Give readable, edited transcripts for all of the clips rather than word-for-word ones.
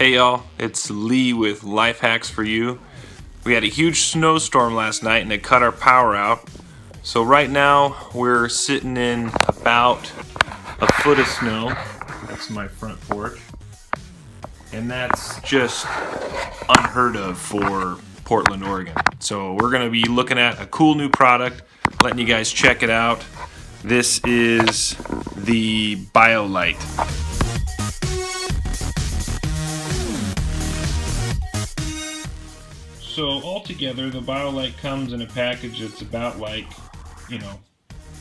Hey y'all, it's Lee with Life Hacks for You. We had a huge snowstorm last night and it cut our power out. So right now we're sitting in about a foot of snow. That's my front porch. And that's just unheard of for Portland, Oregon. So we're gonna be looking at a cool new product, letting you guys check it out. This is the biolite. So altogether, the biolite comes in a package that's about like,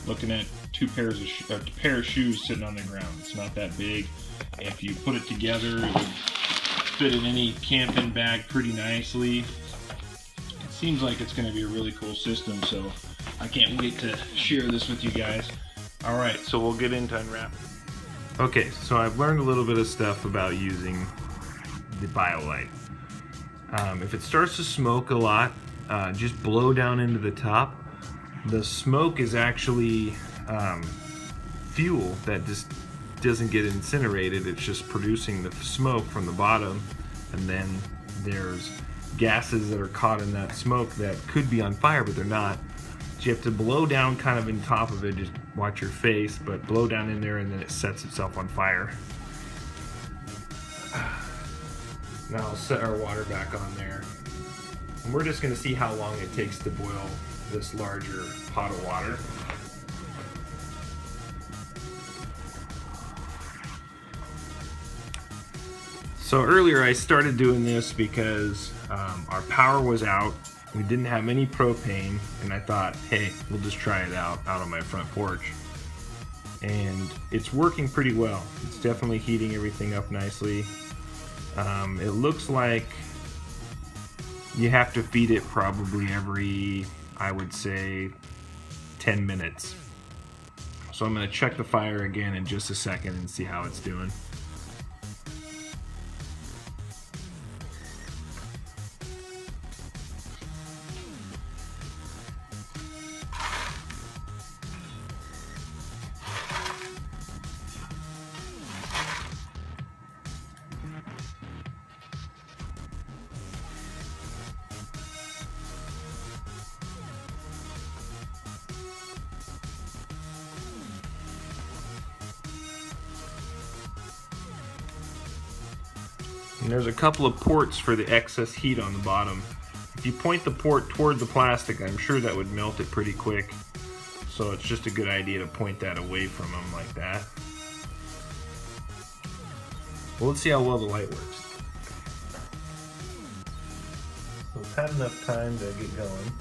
looking at a pair of shoes sitting on the ground. It's not that big. If you put it together, it would fit in any camping bag pretty nicely. It seems like it's going to be a really cool system, so I can't wait to share this with you guys. Alright, so we'll get into unwrapping. Okay, so I've learned a little bit of stuff about using the biolite. If it starts to smoke a lot, just blow down into the top. The smoke is actually fuel that just doesn't get incinerated. It's just producing the smoke from the bottom, and then there's gases that are caught in that smoke that could be on fire, but they're not. So you have to blow down kind of in top of it. Just watch your face, but blow down in there and then it sets itself on fire. Now I'll set our water back on there. And we're just going to see how long it takes to boil this larger pot of water. So earlier I started doing this because our power was out. We didn't have any propane, and I thought, hey, we'll just try it out on my front porch. And it's working pretty well. It's definitely heating everything up nicely. It looks like you have to feed it probably every, I would say, 10 minutes. So I'm going to check the fire again in just a second and see how it's doing. And there's a couple of ports for the excess heat on the bottom. If you point the port toward the plastic, I'm sure that would melt it pretty quick. So it's just a good idea to point that away from them like that. Well, let's see how well the light works. So it's had enough time to get going.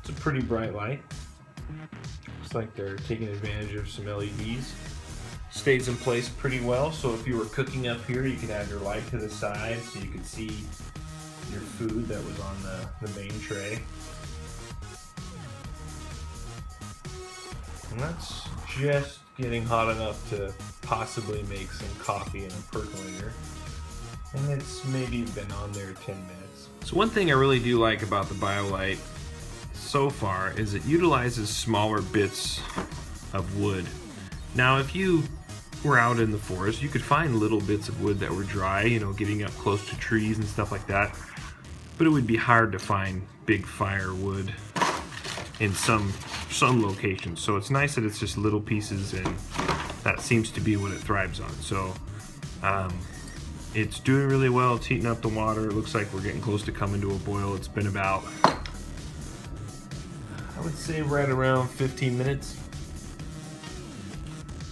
It's a pretty bright light. Looks like they're taking advantage of some LEDs. Stays in place pretty well, so if you were cooking up here, you could have your light to the side so you could see your food that was on the main tray. And that's just getting hot enough to possibly make some coffee in a percolator. And it's maybe been on there 10 minutes. So one thing I really do like about the biolite so far is it utilizes smaller bits of wood. Now if you were out in the forest, you could find little bits of wood that were dry, getting up close to trees and stuff like that, but it would be hard to find big firewood in some locations. So it's nice that it's just little pieces, and that seems to be what it thrives on. So it's doing really well. It's heating up the water. It looks like we're getting close to coming to a boil. It's been about, I would say, right around 15 minutes.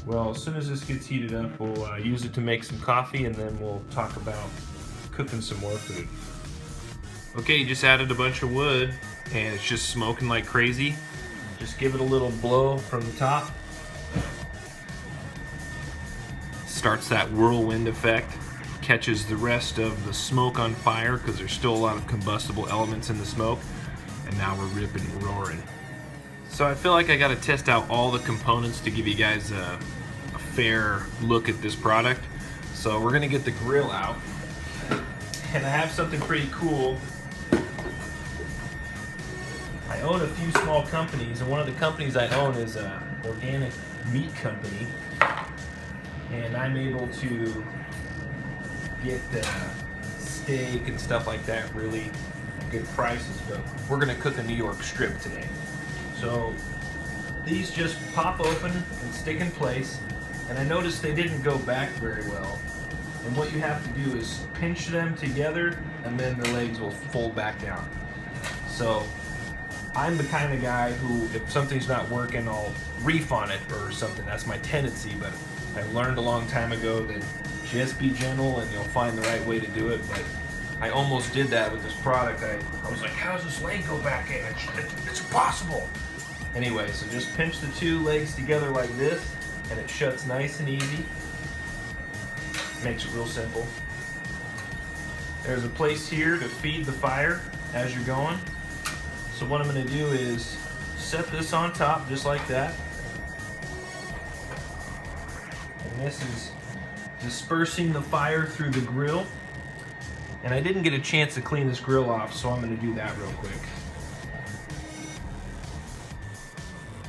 Well, as soon as this gets heated up, we'll use it to make some coffee, and then we'll talk about cooking some more food. Okay, you just added a bunch of wood, and it's just smoking like crazy. Just give it a little blow from the top. Starts that whirlwind effect. catches the rest of the smoke on fire because there's still a lot of combustible elements in the smoke. And now we're ripping and roaring. So I feel like I got to test out all the components to give you guys a fair look at this product. So we're gonna get the grill out, and I have something pretty cool. I own a few small companies, and one of the companies I own is an organic meat company, and I'm able to get steak and stuff like that really good prices. But we're gonna cook a New York strip today. So these just pop open and stick in place, and I noticed they didn't go back very well. And what you have to do is pinch them together, and then the legs will fold back down. So I'm the kind of guy who, if something's not working, I'll reef on it or something. That's my tendency, but I learned a long time ago that just be gentle and you'll find the right way to do it. But I almost did that with this product. I was like, how does this leg go back in? It's impossible. Anyway, so just pinch the two legs together like this, and it shuts nice and easy. Makes it real simple. There's a place here to feed the fire as you're going. So what I'm gonna do is set this on top just like that. And this is dispersing the fire through the grill. And I didn't get a chance to clean this grill off, so I'm gonna do that real quick.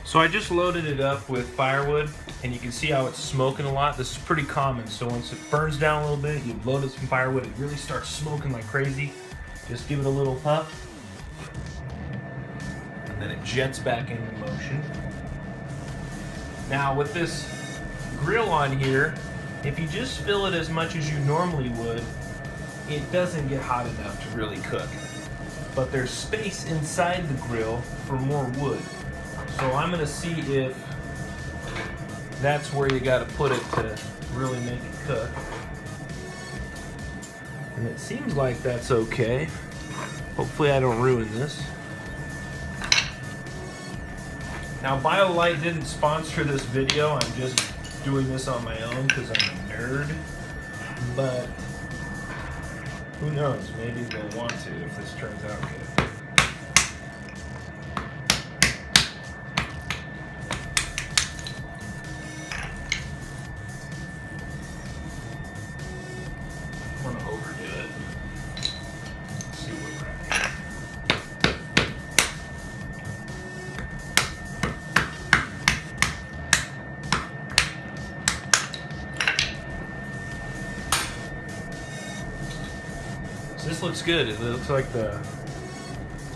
So I just loaded it up with firewood, and you can see how it's smoking a lot. This is pretty common, so once it burns down a little bit, you load it some firewood, it really starts smoking like crazy. Just give it a little puff, and then it jets back into motion. Now with this grill on here, if you just fill it as much as you normally would, it doesn't get hot enough to really cook. But there's space inside the grill for more wood. So I'm gonna see if that's where you gotta put it to really make it cook. And it seems like that's okay. Hopefully I don't ruin this. Now BioLite didn't sponsor this video, I'm just doing this on my own because I'm a nerd. But who knows, maybe they'll want to if this turns out good. I'm gonna overdo it. Let's see where we're at here. So this looks good. It looks like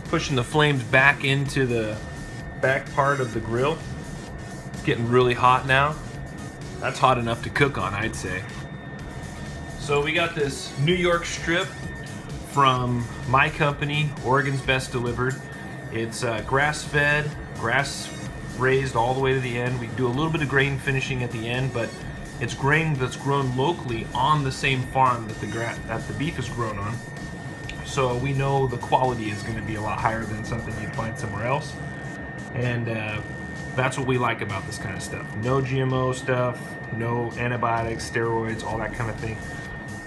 pushing the flames back into the back part of the grill. It's getting really hot now. That's hot enough to cook on, I'd say. So we got this New York strip from my company, Oregon's Best Delivered. It's grass-fed, grass-raised all the way to the end. We do a little bit of grain finishing at the end, but it's grain that's grown locally on the same farm that the beef is grown on. So we know the quality is going to be a lot higher than something you'd find somewhere else. And that's what we like about this kind of stuff. No GMO stuff, no antibiotics, steroids, all that kind of thing.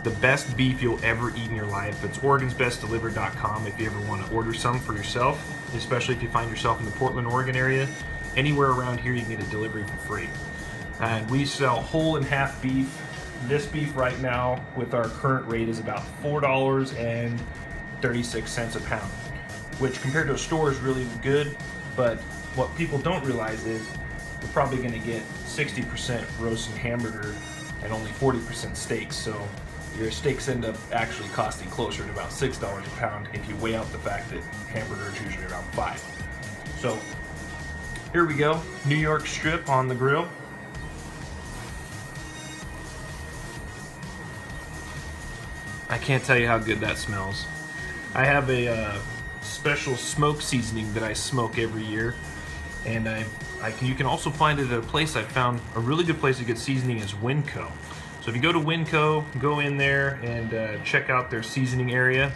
The best beef you'll ever eat in your life. It's organsbestdelivered.com if you ever want to order some for yourself, especially if you find yourself in the Portland, Oregon area. Anywhere around here you can get a delivery for free. And we sell whole and half beef. This beef right now with our current rate is about $4.36 a pound, which compared to a store is really good. But what people don't realize is we're probably going to get 60% roast and hamburger and only 40% steaks. So your steaks end up actually costing closer to about $6 a pound if you weigh out the fact that hamburger is usually around $5. So here we go, New York strip on the grill. I can't tell you how good that smells. I have a special smoke seasoning that I smoke every year, and you can also find it at a place I found. A really good place to get seasoning is Winco. So if you go to Winco, go in there and check out their seasoning area.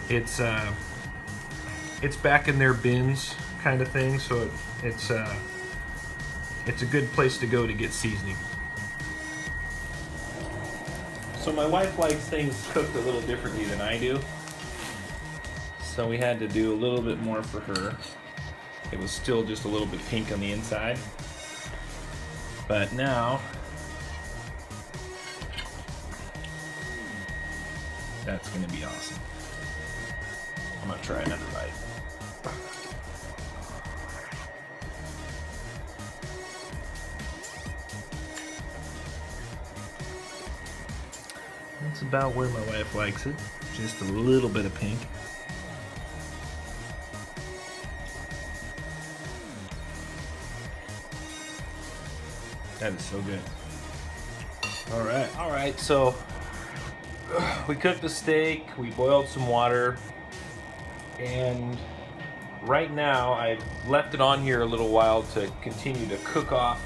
It's back in their bins kind of thing, so it's a good place to go to get seasoning. So my wife likes things cooked a little differently than I do. So we had to do a little bit more for her. It was still just a little bit pink on the inside. But now, that's gonna be awesome. I'm gonna try another bite. That's about where my wife likes it. Just a little bit of pink. That is so good. All right, so we cooked the steak, we boiled some water, and right now I've left it on here a little while to continue to cook off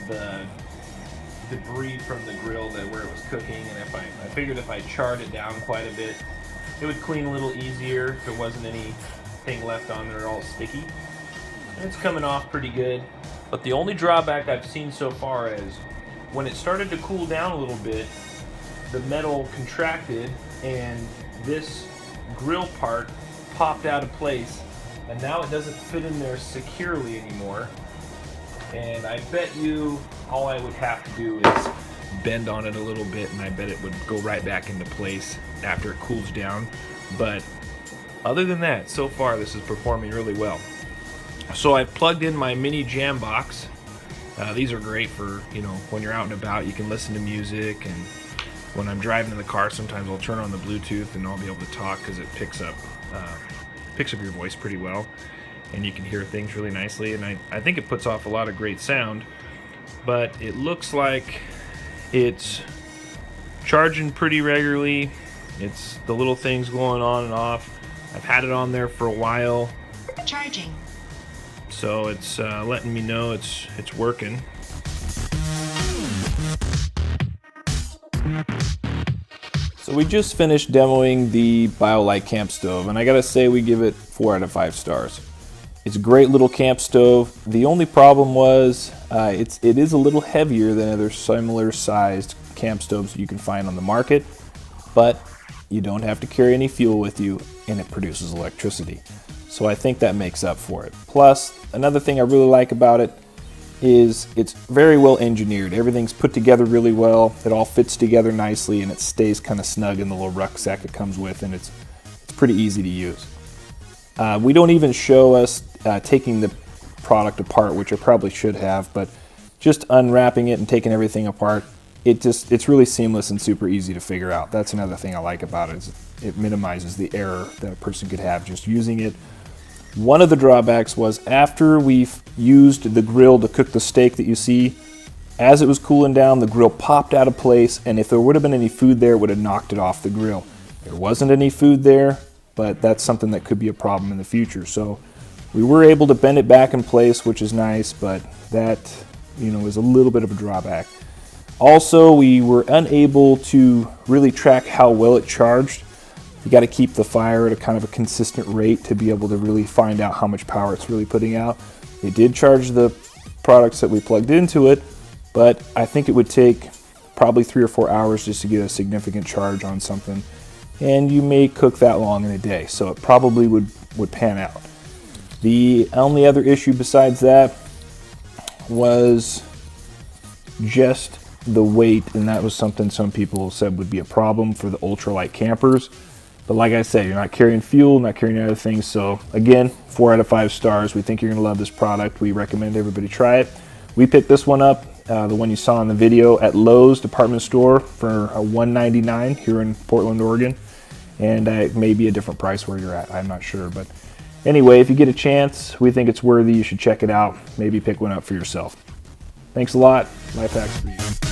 the debris from the grill where it was cooking, and I figured if I charred it down quite a bit, it would clean a little easier if there wasn't anything left on there all sticky. And it's coming off pretty good. But the only drawback I've seen so far is when it started to cool down a little bit, the metal contracted and this grill part popped out of place, and now it doesn't fit in there securely anymore. And I bet you all I would have to do is bend on it a little bit, and I bet it would go right back into place after it cools down. But other than that, so far this is performing really well. So I've plugged in my mini jam box. These are great for, you know, when you're out and about, you can listen to music, and when I'm driving in the car, sometimes I'll turn on the Bluetooth and I'll be able to talk because it picks up your voice pretty well, and you can hear things really nicely, and I think it puts off a lot of great sound. But it looks like it's charging pretty regularly. It's the little things going on and off. I've had it on there for a while. Charging. So it's letting me know it's working. So we just finished demoing the BioLite camp stove, and I gotta say we give it 4 out of 5 stars. It's a great little camp stove. The only problem was it is a little heavier than other similar sized camp stoves you can find on the market, but you don't have to carry any fuel with you, and it produces electricity. So I think that makes up for it. Plus, another thing I really like about it is it's very well engineered. Everything's put together really well. It all fits together nicely, and it stays kind of snug in the little rucksack it comes with, and it's pretty easy to use. We don't even show us taking the product apart, which I probably should have, but just unwrapping it and taking everything apart, it's really seamless and super easy to figure out. That's another thing I like about it, is it minimizes the error that a person could have just using it. One of the drawbacks was after we've used the grill to cook the steak that you see, as it was cooling down, the grill popped out of place, and if there would have been any food there, it would have knocked it off the grill. There wasn't any food there, but that's something that could be a problem in the future. So we were able to bend it back in place, which is nice, but that, you know, is a little bit of a drawback. Also, we were unable to really track how well it charged. You got to keep the fire at a kind of a consistent rate to be able to really find out how much power it's really putting out. It did charge the products that we plugged into it, but I think it would take probably 3 or 4 hours just to get a significant charge on something, and you may cook that long in a day, so it probably would pan out. The only other issue besides that was just the weight, and that was something some people said would be a problem for the ultralight campers. But like I said, you're not carrying fuel, not carrying other things. So again, 4 out of 5 stars. We think you're gonna love this product. We recommend everybody try it. We picked this one up, the one you saw in the video, at Lowe's department store for $1.99 here in Portland, Oregon. And it may be a different price where you're at, I'm not sure. But anyway, if you get a chance, we think it's worthy. You should check it out. Maybe pick one up for yourself. Thanks a lot. Life hacks for you.